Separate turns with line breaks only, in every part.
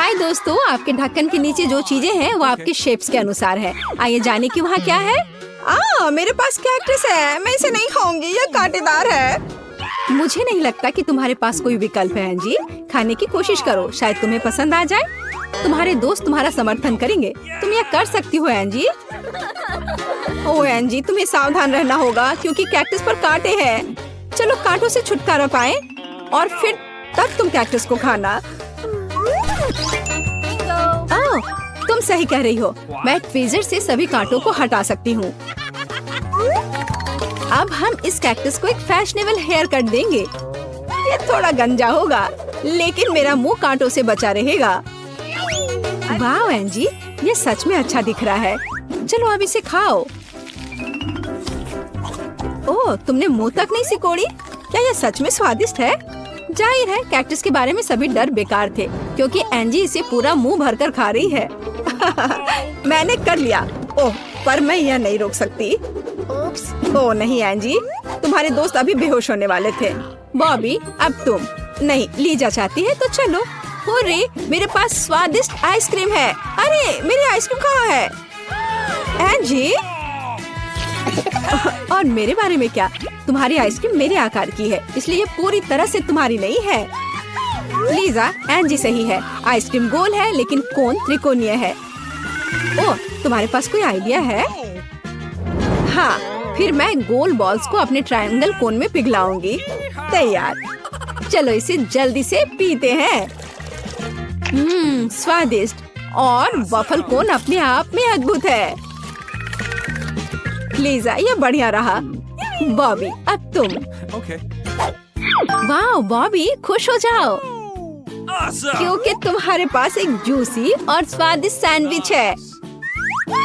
हाय दोस्तों, आपके ढक्कन के नीचे जो चीजें हैं वो आपके शेप्स के अनुसार है। आइए जाने कि वहाँ क्या है।
मेरे पास कैक्टस है, मैं इसे नहीं खाऊंगी, यह कांटेदार है।
मुझे नहीं लगता कि तुम्हारे पास कोई विकल्प है एंजी। खाने की कोशिश करो, शायद तुम्हें पसंद आ जाए। तुम्हारे दोस्त तुम्हारा समर्थन करेंगे, तुम यह कर सकती हो एंजी।
ओह एंजी, तुम्हें सावधान रहना होगा क्योंकि कैक्टस पर कांटे हैं। चलो कांटों से छुटकारा पाएं और फिर तब तुम कैक्टस को खाना।
तुम सही कह रही हो, मैं ट्वीजर से सभी कांटों को हटा सकती हूँ। अब हम इस कैक्टस को एक फैशनेबल हेयर कट देंगे।
ये थोड़ा गंजा होगा लेकिन मेरा मुंह कांटों से बचा रहेगा।
वाह एंजी, ये सच में अच्छा दिख रहा है। चलो अब इसे खाओ।
ओह, तुमने मुंह तक नहीं सिकोड़ी? क्या यह सच में स्वादिष्ट है?
जाहिर है कैक्टस के बारे में सभी डर बेकार थे क्योंकि एंजी इसे पूरा मुंह भरकर खा रही है।
मैंने कर लिया। ओह, पर मैं यह नहीं रोक सकती। ओह नहीं एंजी, तुम्हारे दोस्त अभी बेहोश होने वाले थे।
बॉबी अब तुम।
नहीं, लीजा चाहती है तो चलो।
होरे, मेरे पास स्वादिष्ट आइसक्रीम है।
अरे मेरी आइसक्रीम कहाँ है?
एंजी और मेरे बारे में क्या? तुम्हारी आइसक्रीम मेरे आकार की है, इसलिए ये पूरी तरह से तुम्हारी नहीं है। लीजा, एंजी सही है। आइसक्रीम गोल है लेकिन कोन त्रिकोणीय है। ओह, तुम्हारे पास कोई आइडिया है? हाँ, फिर मैं गोल बॉल्स को अपने ट्रायंगल कोन में पिघलाऊंगी।
तैयार।
चलो इसे जल्दी से पीते हैं। स्वादिष्ट और वफल कोन अपने आप में अद्भुत है।
लीजा, ये बढ़िया रहा।
बॉबी अब तुम। वाह बॉबी, खुश हो जाओ क्योंकि तुम्हारे पास एक जूसी और स्वादिष्ट सैंडविच है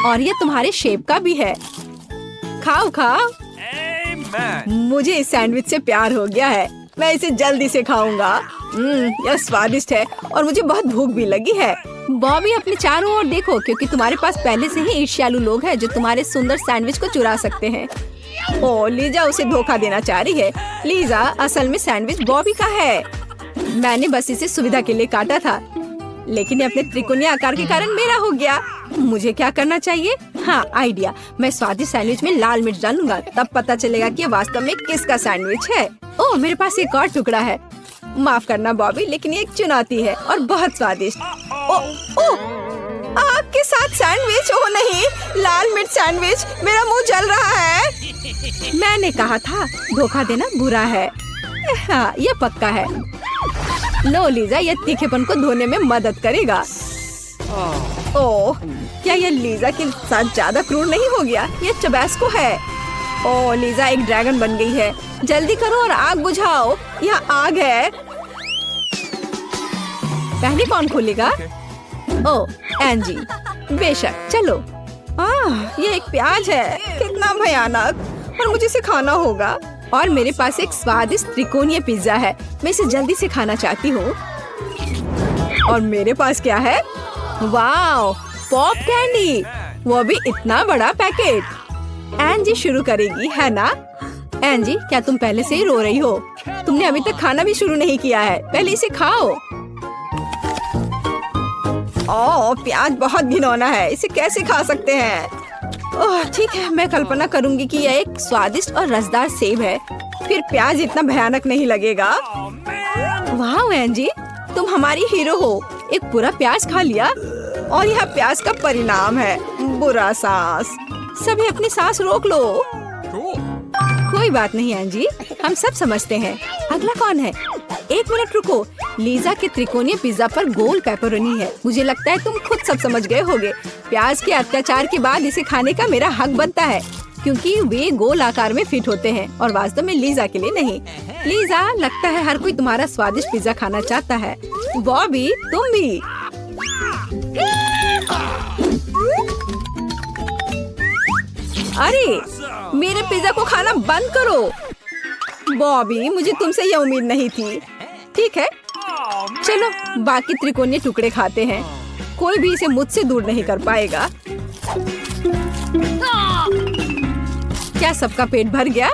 और ये तुम्हारे शेप का भी है। खाओ खाओ।
मुझे इस सैंडविच से प्यार हो गया है। मैं इसे जल्दी से खाऊंगा। यह स्वादिष्ट है और मुझे बहुत भूख भी लगी है।
बॉबी अपने चारों ओर देखो क्योंकि तुम्हारे पास पहले से ही ईर्ष्यालु लोग हैं जो तुम्हारे सुंदर सैंडविच को चुरा सकते हैं।
ओह, लीजा उसे धोखा देना चाह रही है।
लीजा, असल में सैंडविच बॉबी का है। मैंने बस इसे सुविधा के लिए काटा था लेकिन ये अपने त्रिकोणीय आकार के कारण मेरा हो गया। मुझे क्या करना चाहिए? हाँ, आइडिया। मैं स्वादिष्ट सैंडविच में लाल मिर्च डालूंगा, तब पता चलेगा कि वास्तव में किसका सैंडविच है। ओह, मेरे पास एक और टुकड़ा है।
माफ करना बॉबी, लेकिन ये एक चुनौती है और बहुत स्वादिष्ट। ओह, आपके साथ सैंडविच? ओह नहीं, लाल मिर्च सैंडविच। मेरा मुंह जल रहा है।
मैंने कहा था धोखा देना बुरा है। हाँ, ये पक्का है। लो लीजा, ये तीखेपन को धोने में मदद करेगा।
ओह, क्या ये लीजा के साथ ज्यादा क्रूर नहीं हो गया? ये टबैस्को है। ओह, लीजा एक ड्रैगन बन गई है। जल्दी करो और आग बुझाओ। यहाँ आग है।
पहले कौन खोलेगा? ओह, एंजी। बेशक, चलो।
ये एक प्याज है। कितना भयानक। और मुझे इसे खाना होगा।
और मेरे पास एक स्वादिष्ट त्रिकोणीय पिज्जा है। मैं इसे जल्दी से खाना चाहती हूँ।
और मेरे पास क्या है?
वाओ, पॉप कैंडी, वो भी इतना बड़ा पैकेट। एंजी शुरू करेगी, है ना? एंजी, क्या तुम पहले से ही रो रही हो? तुमने अभी तक खाना भी शुरू नहीं किया है। पहले इसे खाओ।
ओह, प्याज बहुत घिनौना है। इसे कैसे खा सकते हैं?
ओह ठीक है, मैं कल्पना करूंगी कि यह एक स्वादिष्ट और रसदार सेब है।
फिर प्याज इतना भयानक नहीं लगेगा।
वाह एंजी, तुम हमारी हीरो हो। एक पूरा प्याज खा लिया
और यह प्याज का परिणाम है, बुरा सांस।
सभी अपनी सांस रोक लो। कोई बात नहीं एंजी, हम सब समझते हैं। अगला कौन है? एक मिनट रुको। लीजा के त्रिकोणीय पिज्जा पर गोल पेपरोनी है। मुझे लगता है तुम खुद सब समझ गए होगे। प्याज के अत्याचार के बाद इसे खाने का मेरा हक बनता है क्योंकि वे गोल आकार में फिट होते हैं और वास्तव में लीजा के लिए नहीं। लीजा, लगता है हर कोई तुम्हारा स्वादिष्ट पिज्जा खाना चाहता है। बॉबी, तुम भी।
अरे, मेरे पिज्जा को खाना बंद करो। बॉबी, मुझे तुमसे यह उम्मीद नहीं थी। ठीक है,
चलो बाकी त्रिकोणीय टुकड़े खाते हैं। कोई भी इसे मुझसे दूर नहीं कर पाएगा। क्या सबका पेट भर गया?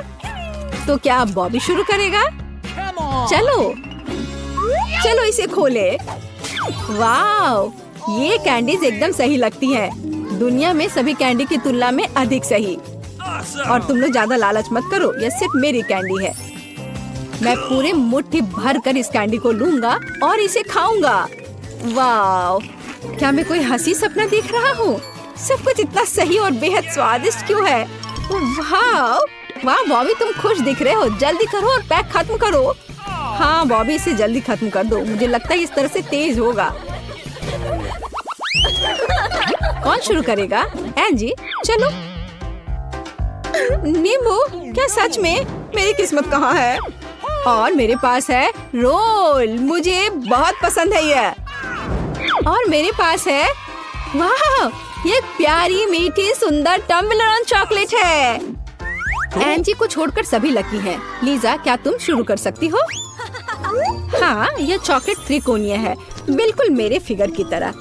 तो क्या अब बॉबी शुरू करेगा? चलो
चलो इसे खोले।
वाव, ये कैंडीज एकदम सही लगती हैं। दुनिया में सभी कैंडी की तुलना में अधिक सही। और तुम लोग ज्यादा लालच मत करो, यह सिर्फ मेरी कैंडी है। मैं पूरे मुट्ठी भर कर इस कैंडी को लूंगा और इसे खाऊंगा। वाव, क्या मैं कोई हंसी सपना देख रहा हूँ? सब कुछ इतना सही और बेहद स्वादिष्ट क्यों है? वाव, वाह बॉबी, तुम खुश दिख रहे हो। जल्दी करो और पैक खत्म करो। हाँ बॉबी, इसे जल्दी खत्म कर दो। मुझे लगता है इस तरह से तेज होगा। कौन शुरू करेगा? एंजी, चलो। नींबू, क्या सच में? मेरी किस्मत कहाँ है? और मेरे पास है रोल, मुझे बहुत पसंद है ये। और मेरे पास है, वाह, ये प्यारी मीठी सुंदर टम्बलर चॉकलेट है। एंजी को छोड़कर सभी लकी हैं। लीजा, क्या तुम शुरू कर सकती हो? हाँ, यह चॉकलेट त्रिकोणीय है, बिल्कुल मेरे फिगर की तरह।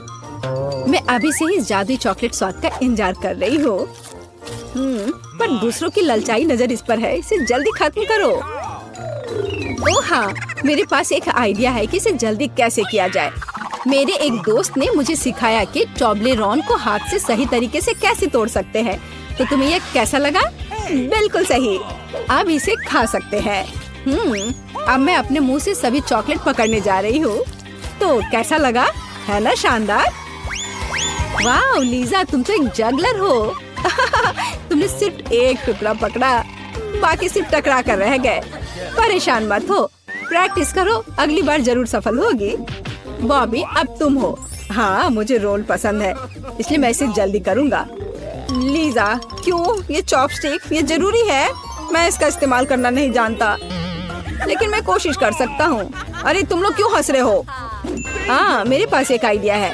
मैं अभी से ही जादुई चॉकलेट स्वाद का इंतजार कर रही हूँ। पर दूसरों की ललचाई नजर इस पर है। इसे जल्दी खत्म करो। ओह हाँ, मेरे पास एक आइडिया है कि इसे जल्दी कैसे किया जाए। मेरे एक दोस्त ने मुझे सिखाया कि टॉबलेरोन को हाथ से सही तरीके से कैसे तोड़ सकते हैं। तो तुम्हें यह कैसा लगा? बिल्कुल सही। अब इसे खा सकते हैं। अब मैं अपने मुंह से सभी चॉकलेट पकड़ने जा रही हूँ। तो कैसा लगा? है ना शानदार? वाह लीजा, तुम तो एक जगलर हो। तुमने सिर्फ एक टुकड़ा पकड़ा, बाकी सिर्फ टकरा कर रह गए। परेशान मत हो, प्रैक्टिस करो, अगली बार जरूर सफल होगी। बॉबी, अब तुम हो। हाँ, मुझे रोल पसंद है, इसलिए मैं इसे जल्दी करूँगा। लीजा, क्यों? ये चॉपस्टिक, ये जरूरी है? मैं इसका इस्तेमाल करना नहीं जानता, लेकिन मैं कोशिश कर सकता हूँ। अरे तुम लोग क्यों हंस रहे हो? हाँ, मेरे पास एक आइडिया है।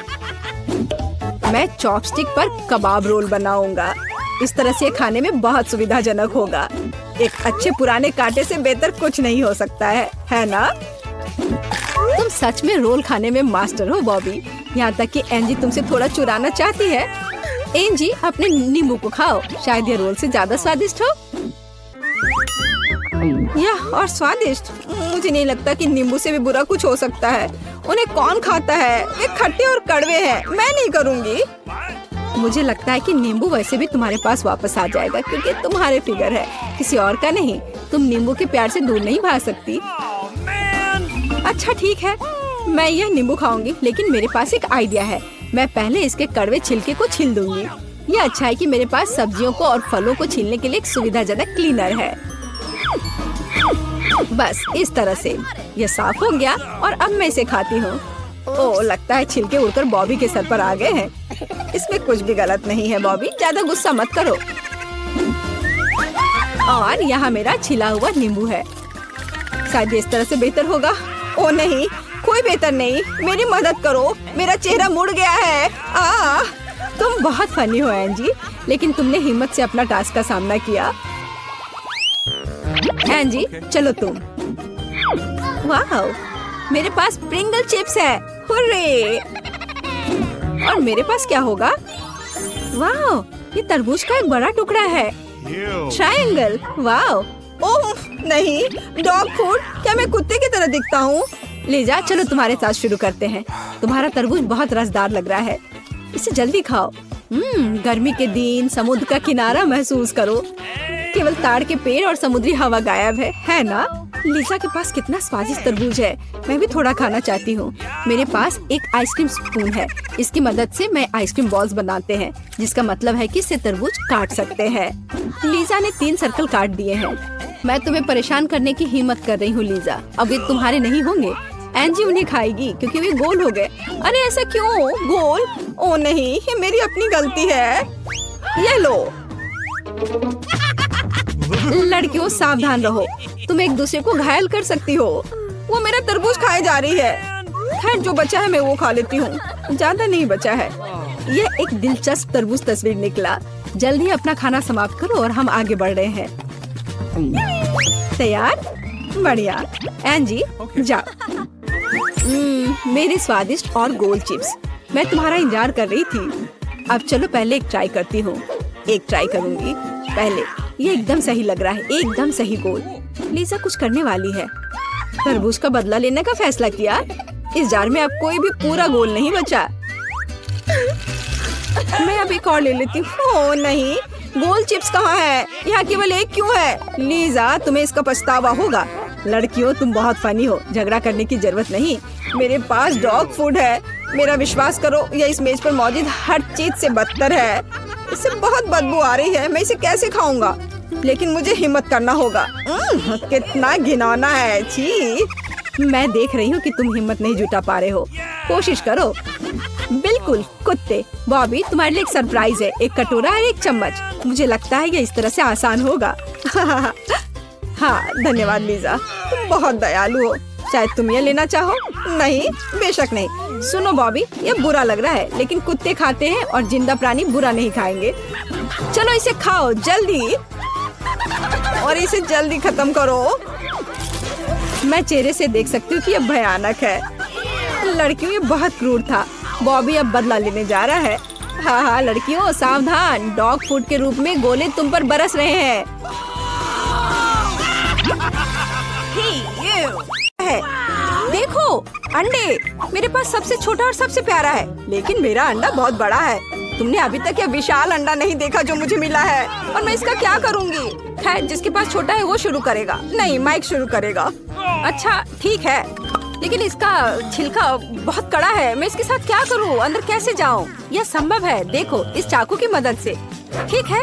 मैं चॉपस्टिक पर कबाब रोल बनाऊंगा। इस तरह से खाने में बहुत सुविधाजनक होगा। एक अच्छे पुराने कांटे से बेहतर कुछ नहीं हो सकता है ना? तुम सच में रोल खाने में मास्टर हो बॉबी। यहाँ तक कि एंजी तुमसे थोड़ा चुराना चाहती है। एंजी, अपने नींबू को खाओ, शायद ये रोल से ज्यादा स्वादिष्ट हो। यह और स्वादिष्ट? मुझे नहीं लगता कि नींबू से भी बुरा कुछ हो सकता है। उन्हें कौन खाता है? वे खट्टे और कड़वे हैं। मैं नहीं करूँगी। मुझे लगता है कि नींबू वैसे भी तुम्हारे पास वापस आ जाएगा, क्योंकि तुम्हारे फिगर है, किसी और का नहीं। तुम नींबू के प्यार से दूर नहीं भाग सकती। अच्छा ठीक है, मैं यह नींबू खाऊंगी, लेकिन मेरे पास एक आइडिया है। मैं पहले इसके कड़वे छिलके को छील दूंगी। यह अच्छा है कि मेरे पास सब्जियों को और फलों को छीलने के लिए एक सुविधाजनक क्लीनर है। बस इस तरह से यह साफ हो गया और अब मैं इसे खाती हूँ। ओह, लगता है छिलके उड़कर बॉबी के सर पर आ गए हैं। इसमें कुछ भी गलत नहीं है बॉबी, ज्यादा गुस्सा मत करो। और यहाँ मेरा छिला हुआ नींबू है। शायद इस तरह से बेहतर होगा। ओह नहीं, कोई बेहतर नहीं, मेरी मदद करो, मेरा चेहरा मुड़ गया है। तुम बहुत फनी हो एंजी, लेकिन तुमने हिम्मत से अपना टास्क का सामना किया। एंजी, चलो तुम। वाह, मेरे पास प्रिंगल चिप्स है। हुर्रे! और मेरे पास क्या होगा? वाह, ये तरबूज का एक बड़ा टुकड़ा है। ट्रायंगल। वाह! ओह नहीं, डॉग फूड। क्या मैं कुत्ते की तरह दिखता हूँ? लीजा, चलो तुम्हारे साथ शुरू करते हैं। तुम्हारा तरबूज बहुत रसदार लग रहा है, इसे जल्दी खाओ। गर्मी के दिन समुद्र का किनारा महसूस करो। केवल ताड़ के पेड़ और समुद्री हवा गायब है ना? लीजा के पास कितना स्वादिष्ट तरबूज है। मैं भी थोड़ा खाना चाहती हूँ। मेरे पास एक आइसक्रीम स्पून है। इसकी मदद से मैं आइसक्रीम बॉल्स बनाते हैं, जिसका मतलब है कि इससे तरबूज काट सकते हैं। लीजा ने 3 सर्कल काट दिए हैं। मैं तुम्हें परेशान करने की हिम्मत कर रही हूँ लीजा। अब ये तुम्हारे नहीं होंगे। एंजी उन्हें खाएगी क्योंकि वे गोल हो गए। अरे ऐसा क्यों? गोल? ओ नहीं, ये मेरी अपनी गलती है। ये लो। लड़कियों, सावधान रहो, तुम एक दूसरे को घायल कर सकती हो। वो मेरा तरबूज खाए जा रही है। खैर, जो बचा है मैं वो खा लेती हूँ, ज्यादा नहीं बचा है। यह एक दिलचस्प तरबूज तस्वीर निकला। जल्दी अपना खाना समाप्त करो और हम आगे बढ़ रहे हैं। तैयार? बढ़िया। एंजी, जाओ। मेरे स्वादिष्ट और गोल चिप्स, मैं तुम्हारा इंतजार कर रही थी। अब चलो पहले एक ट्राई करती हूँ। एक ट्राई करूँगी पहले। ये एकदम सही लग रहा है, एकदम सही गोल। लीजा कुछ करने वाली है। तरबूज का बदला लेने का फैसला किया।
इस जार में अब कोई भी पूरा गोल नहीं बचा। मैं अब एक और ले लेती हूँ। ओह नहीं, गोल चिप्स कहाँ है? यहाँ केवल एक क्यों है? लीजा, तुम्हें इसका पछतावा होगा। लड़कियों, तुम बहुत फनी हो, झगड़ा करने की जरूरत नहीं। मेरे पास डॉग फूड है, मेरा विश्वास करो, यह इस मेज पर मौजूद हर चीज से बदतर है। इससे बहुत बदबू आ रही है, मैं इसे कैसे खाऊंगा? लेकिन मुझे हिम्मत करना होगा। कितना घिनौना है, छी। मैं देख रही हूँ कि तुम हिम्मत नहीं जुटा पा रहे हो, कोशिश करो। बिल्कुल कुत्ते। बॉबी, तुम्हारे लिए एक सरप्राइज है, एक कटोरा और एक चम्मच। मुझे लगता है ये इस तरह से आसान होगा। हाँ, धन्यवाद लीजा, तुम बहुत दयालु हो। शायद तुम ये लेना चाहो? नहीं, बेशक नहीं। सुनो बॉबी, ये बुरा लग रहा है, लेकिन कुत्ते खाते हैं और जिंदा प्राणी बुरा नहीं खाएंगे। चलो इसे खाओ जल्दी, और इसे जल्दी खत्म करो। मैं चेहरे से देख सकती हूँ कि यह भयानक है। लड़कियों, ये बहुत क्रूर था। बॉबी अब बदला लेने जा रहा है। हाँ, लड़कियों सावधान, डॉग फूड के रूप में गोले तुम पर बरस रहे हैं। देखो अंडे, मेरे पास सबसे छोटा और सबसे प्यारा है, लेकिन मेरा अंडा बहुत बड़ा है। तुमने अभी तक यह विशाल अंडा नहीं देखा जो मुझे मिला है, और मैं इसका क्या करूँगी? खैर, जिसके पास छोटा है वो शुरू करेगा। नहीं, माइक शुरू करेगा। अच्छा ठीक है, लेकिन इसका छिलका बहुत कड़ा है। मैं इसके साथ क्या करूँ? अंदर कैसे जाऊँ? यह संभव है, देखो इस चाकू की मदद से। ठीक है,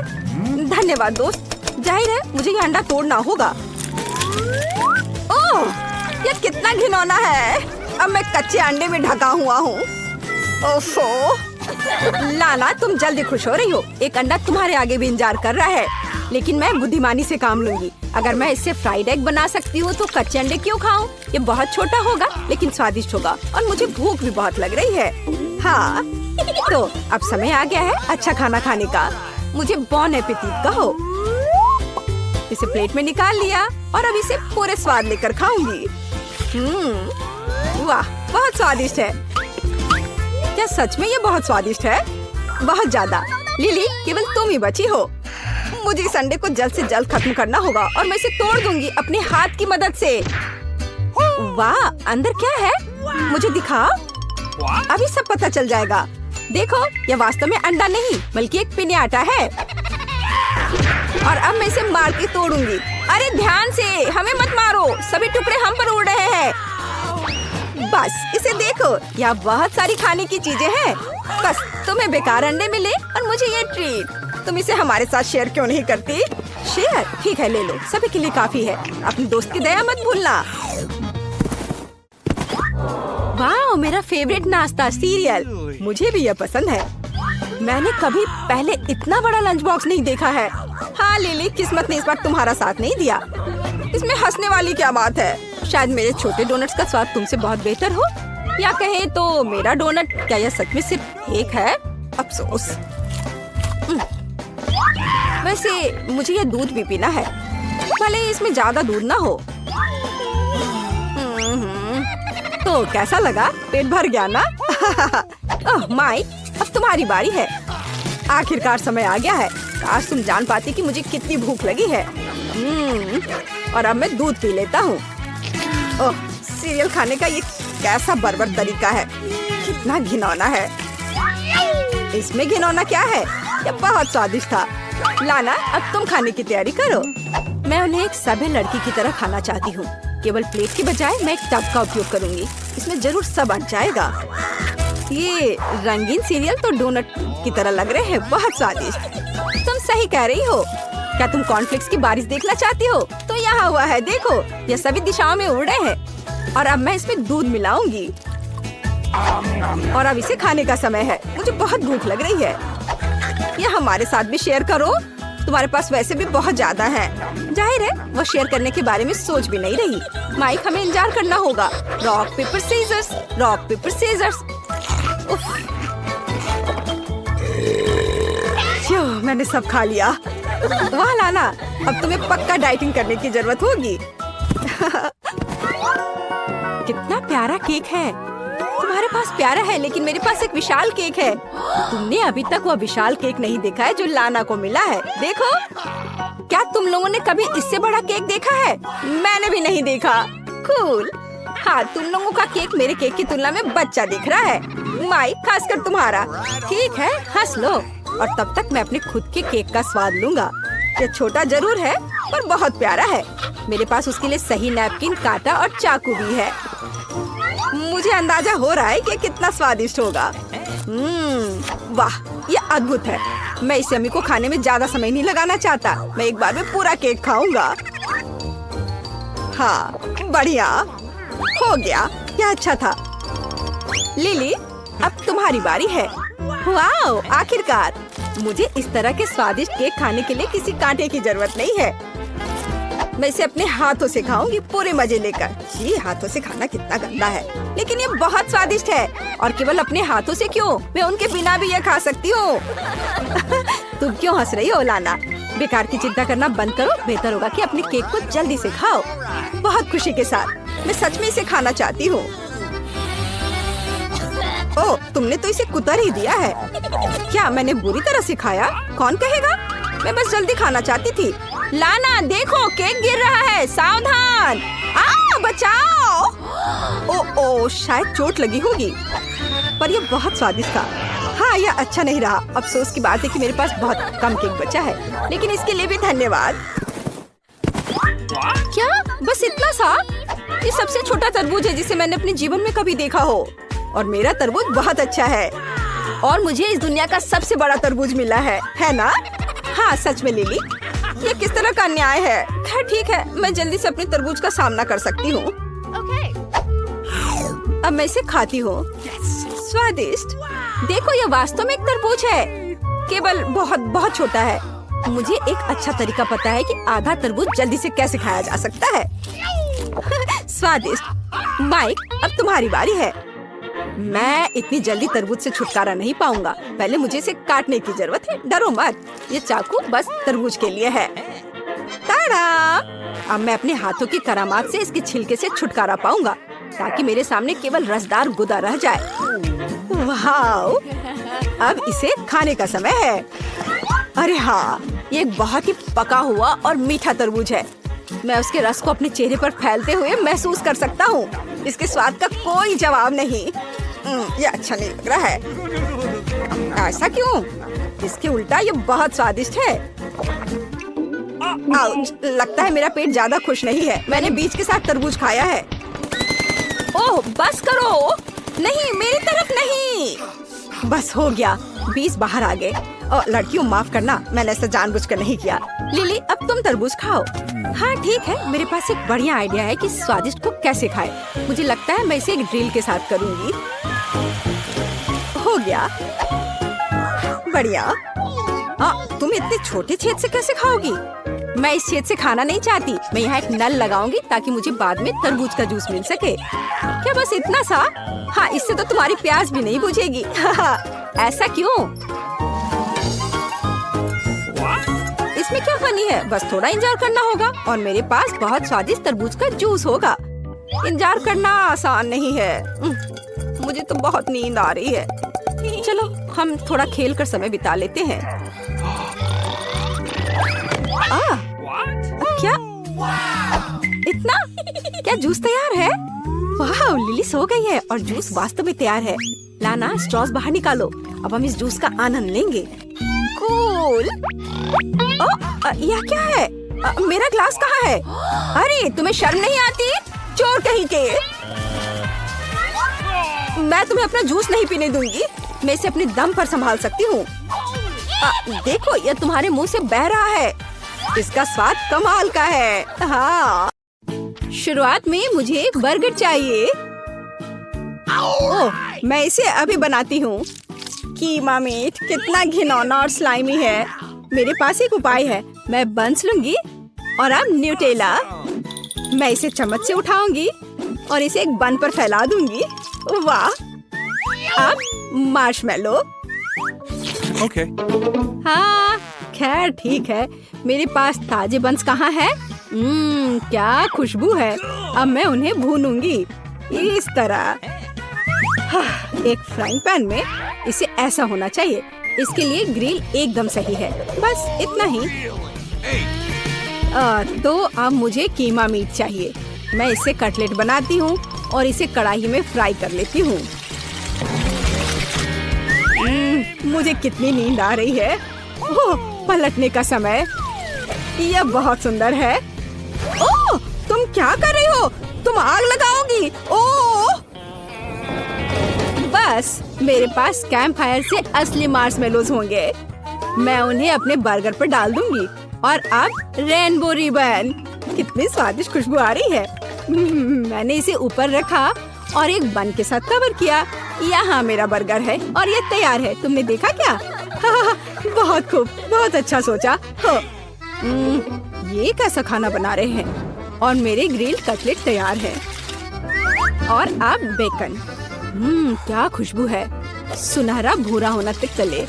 धन्यवाद दोस्त। जाहिर है मुझे ये अंडा तोड़ना होगा। ओह, ये कितना घिनौना है। अब मैं कच्चे अंडे में ढका हुआ हूँ। ओफो, लाना, तुम जल्दी खुश हो रही हो। एक अंडा तुम्हारे आगे भी इंतजार कर रहा है, लेकिन मैं बुद्धिमानी से काम लूंगी। अगर मैं इससे फ्राइड एग बना सकती हूँ तो कच्चे अंडे क्यों खाऊं? ये बहुत छोटा होगा लेकिन स्वादिष्ट होगा, और मुझे भूख भी बहुत लग रही है। हाँ, तो अब समय आ गया है अच्छा खाना खाने का। मुझे बॉन एपेटीट कहो। इसे प्लेट में निकाल लिया और अब इसे पूरे स्वाद लेकर खाऊंगी। वाह, बहुत स्वादिष्ट है। क्या सच में ये बहुत स्वादिष्ट है? बहुत ज्यादा। लिली, केवल तुम ही बची हो। मुझे इस अंडे को जल्द से जल्द खत्म करना होगा, और मैं इसे तोड़ दूंगी अपने हाथ की मदद से। वाह, अंदर क्या है? मुझे दिखाओ, अभी सब पता चल जाएगा। देखो, यह वास्तव में अंडा नहीं बल्कि एक पिनियाटा है, और अब मैं इसे मार के तोड़ूंगी। अरे ध्यान से, हमें मत मारो, सभी टुकड़े हम पर उड़ रहे हैं। बस इसे देखो, यहाँ बहुत सारी खाने की चीजें हैं। बस तुम्हें बेकार अंडे मिले और मुझे ये ट्रीट। तुम इसे हमारे साथ शेयर क्यों नहीं करती? शेयर? ठीक है, ले लो, सभी के लिए काफी है। अपने दोस्त की दया मत भूलना। वाह, मेरा फेवरेट नाश्ता सीरियल। मुझे भी यह पसंद है। मैंने कभी पहले इतना बड़ा लंच बॉक्स नहीं देखा है। हाँ लिली, किस्मत ने इस बार तुम्हारा साथ नहीं दिया। इसमें हंसने वाली क्या बात है? शायद मेरे छोटे डोनट्स का स्वाद तुमसे बहुत बेहतर हो, या कहें तो मेरा डोनट। क्या यह सच में सिर्फ एक है? अफसोस। वैसे मुझे यह दूध भी पीना है, भले इसमें ज्यादा दूध ना हो। तो कैसा लगा? पेट भर गया ना? ओह माइक, अब तुम्हारी बारी है। आखिरकार समय आ गया है। काश तुम जान पाती कि मुझे कितनी भूख लगी है। और अब मैं दूध पी लेता हूँ। ओह, सीरियल खाने का ये कैसा बर्बर तरीका है। कितना घिनौना है। इसमें घिनौना क्या है? ये बहुत स्वादिष्ट था। लाना, अब तुम खाने की तैयारी करो। मैं उन्हें एक सभ्य लड़की की तरह खाना चाहती हूँ। केवल प्लेट की बजाय मैं एक टब का उपयोग करूँगी। इसमें जरूर सब अट जाएगा। ये रंगीन सीरियल तो डोनट की तरह लग रहे हैं, बहुत स्वादिष्ट। तुम सही कह रही हो। क्या तुम कॉर्नफ्लेक्स की बारिश देखना चाहती हो? तो यहाँ हुआ है, देखो, ये सभी दिशाओं में उड़ रहे हैं। और अब मैं इसमें दूध मिलाऊंगी, और अब इसे खाने का समय है। मुझे बहुत भूख लग रही है। यह हमारे साथ भी शेयर करो। तुम्हारे पास वैसे भी बहुत ज्यादा है। जाहिर है वो शेयर करने के बारे में सोच भी नहीं रही। माइक, हमें इंतजार करना होगा। Rock paper scissors, rock paper scissors. मैंने सब खा लिया। वाह लाना, अब तुम्हें पक्का डाइटिंग करने की जरूरत होगी। कितना प्यारा केक है। तुम्हारे पास प्यारा है, लेकिन मेरे पास एक विशाल केक है। तुमने अभी तक वो विशाल केक नहीं देखा है जो लाना को मिला है। देखो, क्या तुम लोगों ने कभी इससे बड़ा केक देखा है? मैंने भी नहीं देखा। कूल। हाँ, तुम लोगों का केक मेरे केक की तुलना में बच्चा दिख रहा है, माइक, खासकर तुम्हारा। ठीक है, हंस लो और तब तक मैं अपने खुद के केक का स्वाद लूंगा। ये छोटा जरूर है पर बहुत प्यारा है। मेरे पास उसके लिए सही नैपकिन, कांटा और चाकू भी है। मुझे अंदाजा हो रहा है कि कितना स्वादिष्ट होगा। वाह, ये अद्भुत है। मैं इस यम्मी को खाने में ज्यादा समय नहीं लगाना चाहता। मैं एक बार में पूरा केक खाऊंगा। हाँ, बढ़िया हो गया। क्या अच्छा था। लिली, अब तुम्हारी बारी है। वाओ, आखिरकार। मुझे इस तरह के स्वादिष्ट केक खाने के लिए किसी कांटे की जरूरत नहीं है। मैं इसे अपने हाथों से खाऊंगी, पूरे मजे लेकर। जी, हाथों से खाना कितना गंदा है, लेकिन ये बहुत स्वादिष्ट है। और केवल अपने हाथों से क्यों, मैं उनके बिना भी ये खा सकती हूँ। तुम क्यों हंस रही हो लाना? बेकार की चिंता करना बंद करो। बेहतर होगा कि अपने केक को जल्दी से खाओ, बहुत खुशी के साथ। मैं सच में इसे खाना चाहती हूँ। ओह, तुमने तो इसे कुतर ही दिया है। क्या मैंने बुरी तरह सिखाया? कौन कहेगा? मैं बस जल्दी खाना चाहती थी। लाना, देखो केक गिर रहा है, सावधान। बचाओ। ओ, शायद चोट लगी होगी, पर यह बहुत स्वादिष्ट था। हाँ, यह अच्छा नहीं रहा। अफसोस की बात है कि मेरे पास बहुत कम केक बचा है, लेकिन इसके लिए भी धन्यवाद। क्या बस इतना सा? ये सबसे छोटा तरबूज है जिसे मैंने अपने जीवन में कभी देखा हो। और मेरा तरबूज बहुत अच्छा है और मुझे इस दुनिया का सबसे बड़ा तरबूज मिला है ना? हाँ, सच में लिली, ये किस तरह का अन्याय है। खैर ठीक है, मैं जल्दी से अपने तरबूज का सामना कर सकती हूँ। अब मैं इसे खाती हूँ। स्वादिष्ट। देखो, ये वास्तव में एक तरबूज है, केवल बहुत बहुत छोटा है। मुझे एक अच्छा तरीका पता है कि आधा तरबूज जल्दी से कैसे खाया जा सकता है। स्वादिष्ट। माइक, अब तुम्हारी बारी है। मैं इतनी जल्दी तरबूज से छुटकारा नहीं पाऊंगा। पहले मुझे इसे काटने की जरूरत है। डरो मत, ये चाकू बस तरबूज के लिए है। ताड़ा! अब मैं अपने हाथों की करामात से इसके छिलके से छुटकारा पाऊंगा, ताकि मेरे सामने केवल रसदार गुदा रह जाए। वाओ! अब इसे खाने का समय है। अरे हाँ, ये एक बहुत ही पका हुआ और मीठा तरबूज है। मैं उसके रस को अपने चेहरे पर फैलते हुए महसूस कर सकता हूँ। इसके स्वाद का कोई जवाब नहीं। ये अच्छा नहीं लग रहा है। ऐसा क्यों? इसके उल्टा ये बहुत स्वादिष्ट है। आउच, लगता है मेरा पेट ज्यादा खुश नहीं है। मैंने बीज के साथ तरबूज खाया है। ओह, बस करो। नहीं, मेरी तरफ नहीं। बस हो गया, बीज बाहर आ गए। और लड़कियों, माफ करना, मैंने ऐसा जानबूझकर नहीं किया। लिली, अब तुम तरबूज खाओ। हाँ ठीक है, मेरे पास एक बढ़िया आइडिया है कि स्वादिष्ट को कैसे खाए। मुझे लगता है मैं इसे एक ड्रिल के साथ करूंगी। हो गया, बढ़िया। तुम इतने छोटे छेद से कैसे खाओगी? मैं इस छेद से खाना नहीं चाहती। मैं यहाँ एक नल लगाऊंगी ताकि मुझे बाद में तरबूज का जूस मिल सके। क्या बस इतना सा? हाँ, इससे तो तुम्हारी प्यास भी नहीं बुझेगी। ऐसा क्यों? इसमें क्या फनी है? बस थोड़ा इंतजार करना होगा और मेरे पास बहुत स्वादिष्ट तरबूज का जूस होगा। इंतजार करना आसान नहीं है। मुझे तो बहुत नींद आ रही है। चलो, हम थोड़ा खेल कर समय बिता लेते हैं। क्या? इतना? क्या जूस तैयार है? वाह, लिली सो गई है और जूस वास्तव में तैयार है। लाना, स्ट्रॉस बाहर निकालो। अब हम इस जूस का आनंद लेंगे। कूल। यह क्या है? मेरा ग्लास कहाँ है? अरे, तुम्हें शर्म नहीं आती? चोर कहीं के। मैं तुम्हें अपना जूस नहीं पीने दूंगी। मैं इसे अपने दम पर संभाल सकती हूँ। देखो, यह तुम्हारे मुंह से बह रहा है। इसका स्वाद कमाल का है। हाँ, शुरुआत में मुझे एक बर्गर चाहिए। ओह, मैं इसे अभी बनाती हूँ। कीमा मीट कितना घिनौना और स्लाइमी है। मेरे पास एक उपाय है। मैं बंस लूंगी और अब न्यूटेला। मैं इसे चम्मच से उठाऊंगी और इसे एक बन पर फैला दूंगी। वाह! अब मार्शमेलो।
ओके।
हाँ, खैर ठीक है। मेरे पास ताजे बंस कहाँ है? क्या खुशबू है। अब मैं उन्हें भूनूंगी इस तरह। एक फ्राइंग पैन में इसे ऐसा होना चाहिए। इसके लिए ग्रिल एकदम सही है। बस इतना ही। तो अब मुझे कीमा मीट चाहिए। मैं इससे कटलेट बनाती हूँ। और इसे कढ़ाई में फ्राई कर लेती हूँ। मुझे कितनी नींद आ रही है। ओह, पलटने का समय। यह बहुत सुंदर है। ओह, तुम क्या कर रही हो? तुम आग लगाओगी? ओह! बस मेरे पास कैंप फायर से असली मार्शमेलोज होंगे। मैं उन्हें अपने बर्गर पर डाल दूंगी। और अब रेनबो रिबन। कितनी स्वादिष्ट खुशबू आ रही है। मैंने इसे ऊपर रखा और एक बन के साथ कवर किया। यहाँ मेरा बर्गर है और ये तैयार है। तुमने देखा क्या? बहुत खूब, बहुत अच्छा सोचा। ये कैसा खाना बना रहे हैं? और मेरे ग्रिल्ड कटलेट तैयार है। और अब बेकन। क्या खुशबू है। सुनहरा भूरा होना तक तले।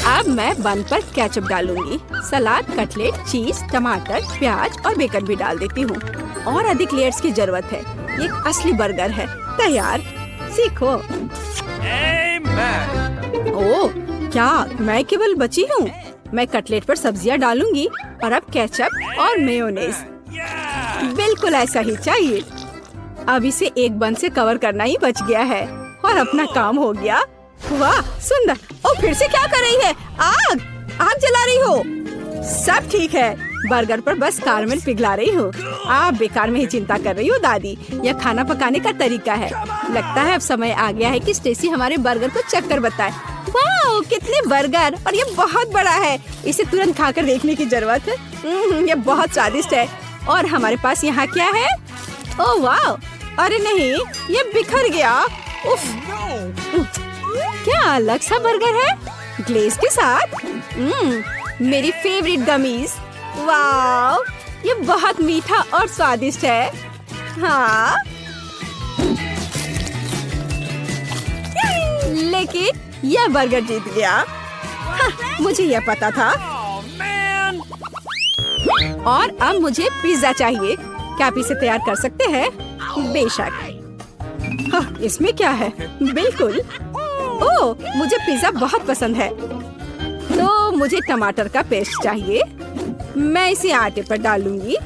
अब मैं बन पर केचप डालूंगी। सलाद, कटलेट, चीज, टमाटर, प्याज और बेकन भी डाल देती हूँ। और अधिक लेयर्स की जरूरत है। ये एक असली बर्गर है। तैयार। सीखो। ओह, क्या मैं केवल बची हूँ? मैं कटलेट पर सब्जियाँ डालूंगी और अब केचप और मेयोनेज। बिल्कुल ऐसा ही चाहिए। अब इसे एक बन से कवर करना ही बच गया है और अपना काम हो गया। वाह, सुंदर। ओ, फिर से क्या कर रही है? आग! आग जला रही हो? सब ठीक है। बर्गर पर बस कारमेल पिघला रही हूँ। आप बेकार में ही चिंता कर रही हो दादी। यह खाना पकाने का तरीका है। लगता है अब समय आ गया है कि स्टेसी हमारे बर्गर को चक्कर बताए। वाह, कितने बर्गर! और ये बहुत बड़ा है। इसे तुरंत खाकर देखने की जरूरत है। ये बहुत स्वादिष्ट है। और हमारे पास यहाँ क्या है? ओह वाह! अरे नहीं, ये बिखर गया। उफ! क्या अलग सा बर्गर है ग्लेज के साथ। मेरी फेवरेट गमीज। वाह, ये बहुत मीठा और स्वादिष्ट है। हाँ, लेकिन यह बर्गर जीत गया। हाँ, मुझे यह पता था। और अब मुझे पिज्जा चाहिए। क्या आप इसे तैयार कर सकते हैं? बेशक। हाँ, इसमें क्या है? बिल्कुल। ओह, मुझे पिज्जा बहुत पसंद है। तो मुझे टमाटर का पेस्ट चाहिए। मैं इसे आटे पर डालूंगी।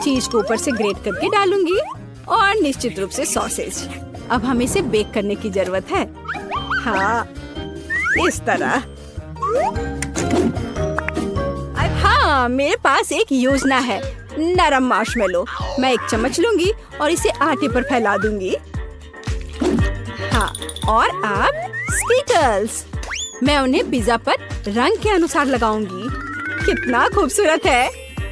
चीज को ऊपर से ग्रेट करके डालूंगी और निश्चित रूप से सॉसेज। अब हमें इसे बेक करने की जरूरत है। हाँ, इस तरह। हाँ, मेरे पास एक योजना है। नरम मार्शमेलो। मैं एक चम्मच लूंगी और इसे आटे पर फैला दूंगी। हाँ, और अब स्कीटल्स। मैं उन्हें पिज्जा पर रंग के अनुसार लगाऊंगी। कितना खूबसूरत है।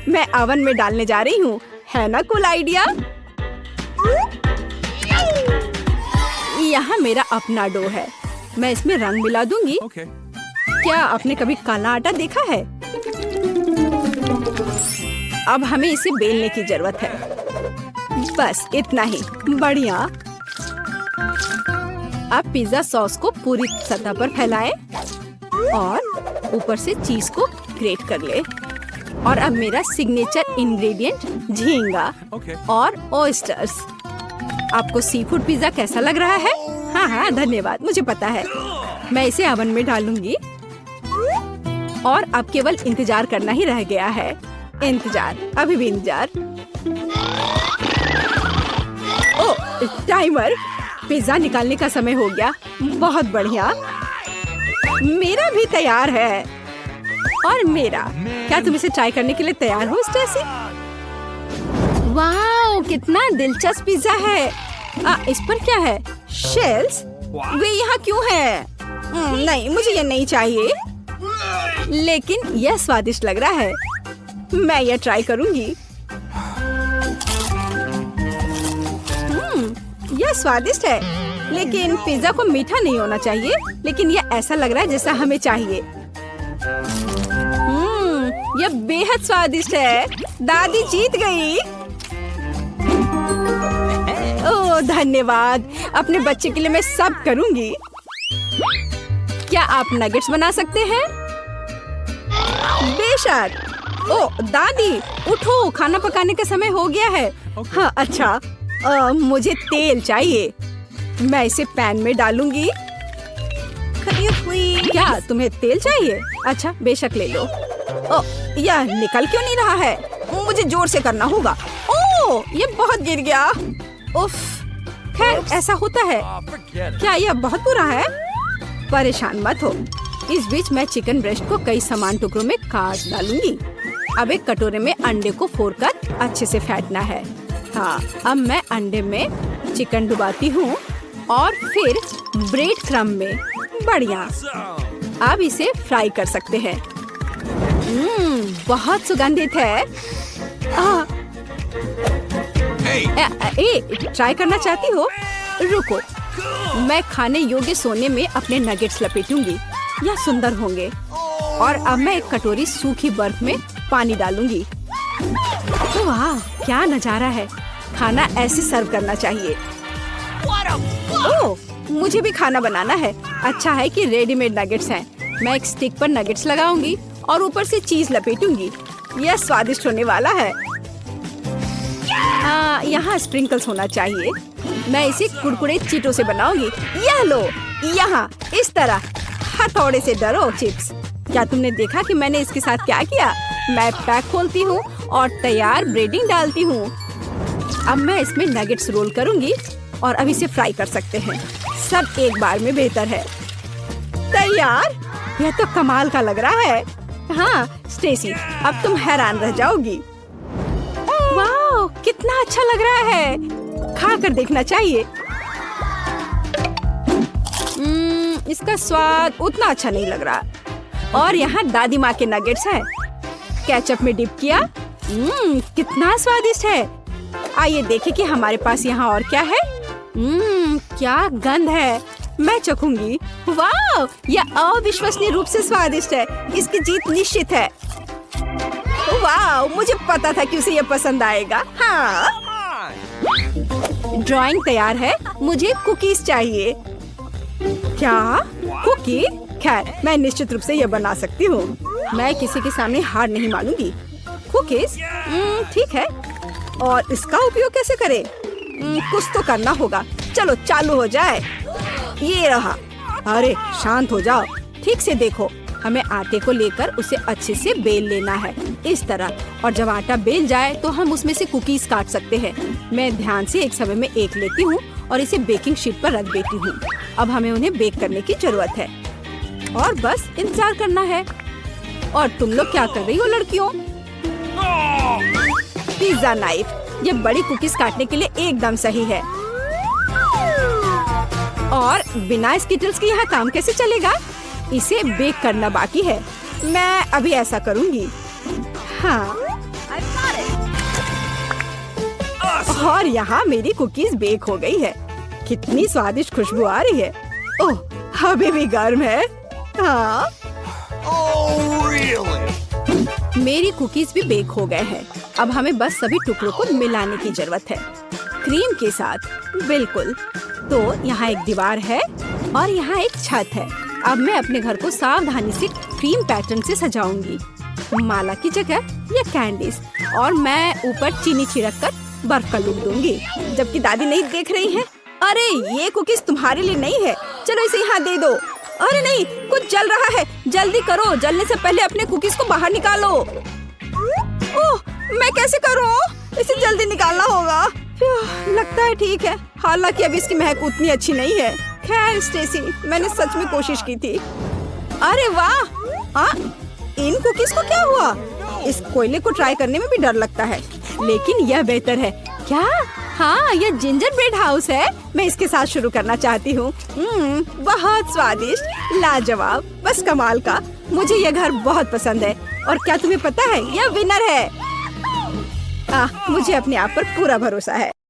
मैं ओवन में डालने जा रही हूँ। है ना कूल आइडिया? यहाँ मेरा अपना डो है। मैं इसमें रंग मिला दूंगी।
Okay.
क्या आपने कभी काला आटा देखा है? अब हमें इसे बेलने की जरूरत है। बस इतना ही। बढ़िया। अब पिज्जा सॉस को पूरी सतह पर फैलाएं और ऊपर से चीज को ग्रेट कर ले। और अब मेरा सिग्नेचर इंग्रेडिएंट झींगा
Okay.
और ऑयस्टर्स। आपको सी फूड पिज्जा कैसा लग रहा है? हाँ हाँ, धन्यवाद, मुझे पता है। मैं इसे ओवन में डालूंगी और अब केवल इंतजार करना ही रह गया है। इंतजार, अभी भी इंतजार। ओह, टाइमर। पिज्जा निकालने का समय हो गया। बहुत बढ़िया। मेरा भी तैयार है। और मेरा। क्या तुम इसे ट्राई करने के लिए तैयार हो स्टेसी? वाह, कितना दिलचस्प पिज्जा है। इस पर क्या है? शेल्स? वे यहाँ क्यों है? नहीं, मुझे ये नहीं चाहिए। लेकिन यह स्वादिष्ट लग रहा है। मैं यह ट्राई करूंगी। यह स्वादिष्ट है, लेकिन पिज्जा को मीठा नहीं होना चाहिए। लेकिन यह ऐसा लग रहा है जैसा हमें चाहिए। यह बेहद स्वादिष्ट है। दादी जीत गई। ओह, धन्यवाद। अपने बच्चे के लिए मैं सब करूंगी। क्या आप नगेट्स बना सकते हैं? बेशक। ओह, दादी उठो, खाना पकाने का समय हो गया है। हाँ, अच्छा। मुझे तेल चाहिए। मैं इसे पैन में डालूंगी। क्या तुम्हें तेल चाहिए? अच्छा, बेशक ले लो। ओह, यह निकल क्यों नहीं रहा है? मुझे जोर से करना होगा। ओह, ये बहुत गिर गया। उफ, खैर ऐसा होता है। क्या यह बहुत बुरा है? परेशान मत हो। इस बीच मैं चिकन ब्रेस्ट को कई समान टुकड़ों में काट डालूंगी। अब एक कटोरे में अंडे को फोड़कर अच्छे से फेंटना है। हाँ, अब मैं अंडे में चिकन डुबाती हूँ और फिर ब्रेड क्रम्ब में। बढ़िया। अब इसे फ्राई कर सकते हैं। बहुत सुगंधित है। ट्राई करना चाहती हो? रुको, मैं खाने योग्य सोने में अपने नगेट्स लपेटूंगी। यह सुंदर होंगे। और अब मैं एक कटोरी सूखी बर्फ में पानी डालूंगी। वाह, क्या नजारा है। खाना ऐसे सर्व करना चाहिए। ओह, मुझे भी खाना बनाना है। अच्छा है कि रेडीमेड नगेट्स हैं। मैं एक स्टिक पर नगेट्स लगाऊंगी और ऊपर से चीज लपेटूंगी। यह स्वादिष्ट होने वाला है। यहाँ स्प्रिंकल्स होना चाहिए। मैं इसे कुरकुरे चीटों से बनाऊंगी। यह लो, यहाँ इस तरह। हथौड़े से डरो चिप्स। क्या तुमने देखा कि मैंने इसके साथ क्या किया? मैं पैक खोलती हूँ और तैयार ब्रेडिंग डालती हूँ। अब मैं इसमें नगेट्स रोल करूंगी और अब इसे फ्राई कर सकते हैं। सब एक बार में बेहतर है। तैयार। यह तो कमाल का लग रहा है। हाँ स्टेसी, अब तुम हैरान रह जाओगी। वाह, कितना अच्छा लग रहा है। खा कर देखना चाहिए। इसका स्वाद उतना अच्छा नहीं लग रहा। और यहाँ दादी माँ के नगेट्स हैं। केचप में डिप किया। कितना स्वादिष्ट है। आइए देखें कि हमारे पास यहाँ और क्या है। क्या गंध है। मैं चखूंगी। वाह, यह अविश्वसनीय रूप से स्वादिष्ट है। इसकी जीत निश्चित है। वाह, मुझे पता था कि उसे यह पसंद आएगा। हाँ, ड्राइंग तैयार है। मुझे कुकीज चाहिए। क्या कुकी? खैर, मैं निश्चित रूप से यह बना सकती हूँ। मैं किसी के सामने हार नहीं मानूंगी। कुकीज, ठीक है। और इसका उपयोग कैसे करें? कुछ तो करना होगा। चलो चालू हो जाए। ये रहा। अरे शांत हो जाओ। ठीक से देखो। हमें आटे को लेकर उसे अच्छे से बेल लेना है, इस तरह। और जब आटा बेल जाए तो हम उसमें से कुकीज काट सकते हैं। मैं ध्यान से एक समय में एक लेती हूँ और इसे बेकिंग शीट पर रख देती हूँ। अब हमें उन्हें बेक करने की जरूरत है और बस इंतजार करना है। और तुम लोग क्या कर रही हो लड़कियों? पिज्जा नाइफ, ये बड़ी कुकीज काटने के लिए एकदम सही है। और बिना स्किटल्स के यहाँ काम कैसे चलेगा? इसे बेक करना बाकी है। मैं अभी ऐसा करूँगी। हाँ, और यहाँ मेरी कुकीज बेक हो गई है। कितनी स्वादिष्ट खुशबू आ रही है। ओह, अभी भी गर्म है। हाँ, मेरी कुकीज भी बेक हो गए हैं। अब हमें बस सभी टुकड़ों को मिलाने की जरूरत है, क्रीम के साथ। बिल्कुल। तो यहाँ एक दीवार है और यहाँ एक छत है। अब मैं अपने घर को सावधानी से क्रीम पैटर्न से सजाऊंगी। माला की जगह या कैंडीज। और मैं ऊपर चीनी छिड़क कर बर्फ का लुक दूंगी, जबकि दादी नहीं देख रही है। अरे ये कुकीज तुम्हारे लिए नहीं है। चलो इसे यहाँ दे दो। अरे नहीं, कुछ जल रहा है। जल्दी करो, जलने से पहले अपने कुकीज को बाहर निकालो। ओह, मैं कैसे करूँ? इसे जल्दी निकालना होगा। लगता है ठीक है, हालांकि अब इसकी महक उतनी अच्छी नहीं है। खैर स्टेसी, मैंने सच में कोशिश की थी। अरे वाह, इन कुकीज को क्या हुआ? इस कोयले को ट्राई करने में भी डर लगता है, लेकिन यह बेहतर है। क्या? हाँ, यह जिंजर ब्रेड हाउस है। मैं इसके साथ शुरू करना चाहती हूँ। बहुत स्वादिष्ट, लाजवाब, बस कमाल का। मुझे यह घर बहुत पसंद है। और क्या तुम्हें पता है, यह विनर है। मुझे अपने आप पर पूरा भरोसा है।